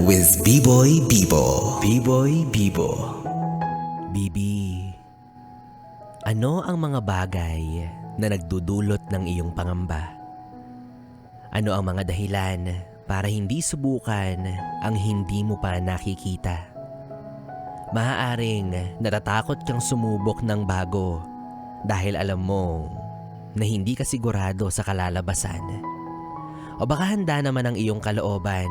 with B-Boy Bibo. B-Boy Bibo. Bibi, ano ang mga bagay na nagdudulot ng iyong pangamba? Ano ang mga dahilan para hindi subukan ang hindi mo pa nakikita? Maaaring natatakot kang sumubok ng bago dahil alam mo na hindi ka sigurado sa kalalabasan. O baka handa naman ang iyong kalooban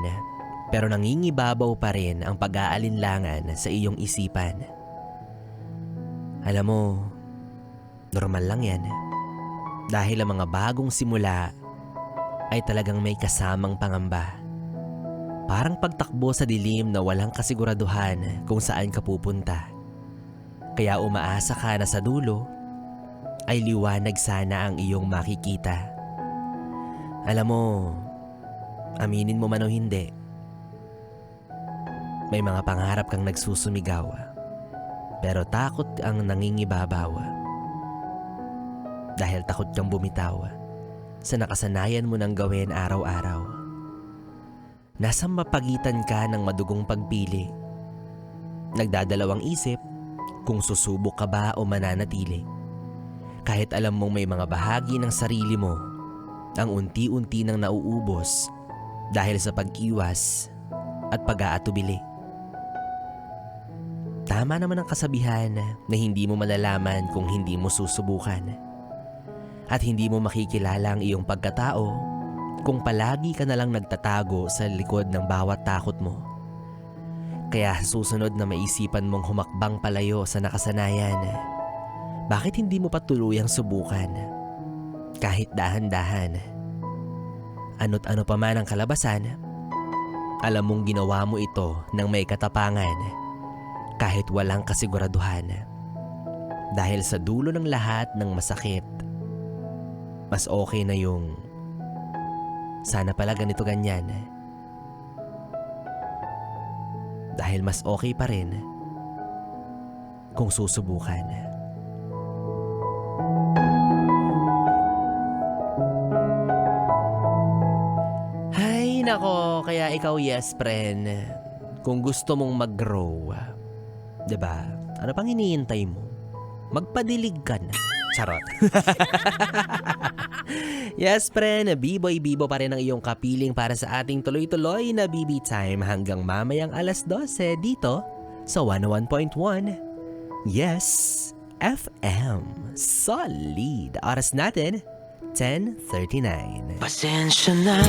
pero nangingibabaw pa rin ang pag-aalinlangan sa iyong isipan. Alam mo, normal lang yan. Dahil ang mga bagong simula ay talagang may kasamang pangamba. Parang pagtakbo sa dilim na walang kasiguraduhan kung saan ka pupunta. Kaya umaasa ka na sa dulo ay liwanag sana ang iyong makikita. Alam mo, aminin mo man o hindi, may mga pangarap kang nagsusumigaw, pero takot ang nangingibabaw. Dahil takot kang bumitaw sa nakasanayan mo ng gawin araw-araw. Nasa mapagitan ka ng madugong pagpili. Nagdadalawang isip kung susubok ka ba o mananatili. Kahit alam mong may mga bahagi ng sarili mo ang unti-unti nang nauubos dahil sa pag-iwas at pag-aatubili. Tama naman ang kasabihan na hindi mo malalaman kung hindi mo susubukan. At hindi mo makikilala ang iyong pagkatao kung palagi ka nalang nagtatago sa likod ng bawat takot mo. Kaya susunod na maisipan mong humakbang palayo sa nakasanayan, bakit hindi mo pa tuluyang subukan? Kahit dahan-dahan. Ano't ano pa man ang kalabasan, alam mong ginawa mo ito ng may katapangan kahit walang kasiguraduhan. Dahil sa dulo ng lahat ng masakit, mas okay na yung sana pala ganito ganyan. Dahil mas okay pa rin kung susubukan. Hay nako, kaya ikaw yes friend, kung gusto mong mag-grow, diba? Ano pang hinihintay mo? Magpadilig ka na. Charot. Yes, friend. B-Boy Bibo pa rin ang iyong kapiling para sa ating tuloy-tuloy na BB Time hanggang mamayang alas 12 dito sa 101.1. Yes, FM. Solid. Oras natin, 10:39. Pasensya na